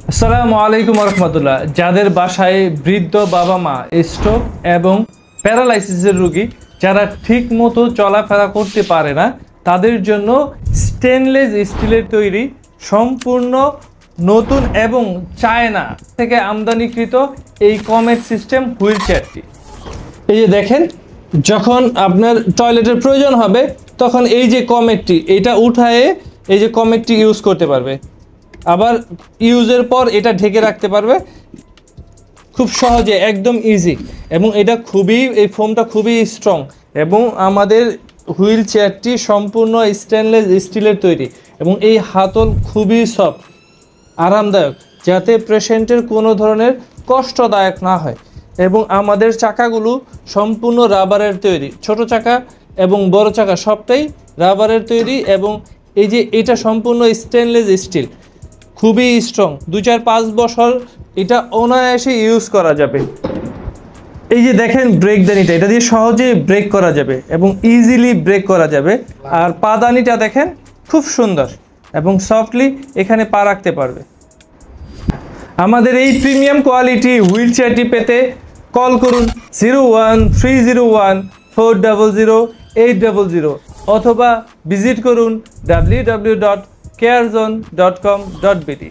আসসালামু আলাইকুম রহমতুল্লাহ। যাদের বাসায় বৃদ্ধ বাবা মা, স্ট্রোক এবং প্যারালাইসিসের রোগী যারা ঠিক মতো চলাফেরা করতে পারে না, তাদের জন্য স্টেনলেস স্টিলের তৈরি সম্পূর্ণ নতুন এবং চায়না থেকে আমদানিকৃত এই কমেট সিস্টেম হুইল চেয়ারটি। এই যে দেখেন, যখন আপনার টয়লেটের প্রয়োজন হবে তখন এই যে কমেটটি, এটা উঠায়ে এই যে কমেটটি ইউজ করতে পারবে। আবার ইউজের পর এটা ঢেকে রাখতে পারবে খুব সহজে, একদম ইজি। এবং এটা এই ফোমটা খুবই স্ট্রং এবং আমাদের হুইল চেয়ারটি সম্পূর্ণ স্টেনলেস স্টিলের তৈরি এবং এই হাতল খুবই সফট, আরামদায়ক, যাতে পেশেন্টের কোনো ধরনের কষ্টদায়ক না হয়। এবং আমাদের চাকাগুলো সম্পূর্ণ রাবারের তৈরি, ছোট চাকা এবং বড় চাকা সবটাই রাবারের তৈরি। এবং এই যে এটা সম্পূর্ণ স্টেনলেস স্টিল, খুবই স্ট্রং, 2-4-5 বছর এটা অনায়াসে ইউজ করা যাবে। এই যে দেখেন ব্রেকদানিটা, এটা দিয়ে সহজে ব্রেক করা যাবে এবং ইজিলি ব্রেক করা যাবে। আর পাদানিটা দেখেন খুব সুন্দর এবং সফটলি এখানে পা রাখতে পারবে। আমাদের এই প্রিমিয়াম কোয়ালিটি হুইল চেয়ারটি পেতে কল করুন 013014008000 অথবা ভিজিট করুন www.carezone.com.bd।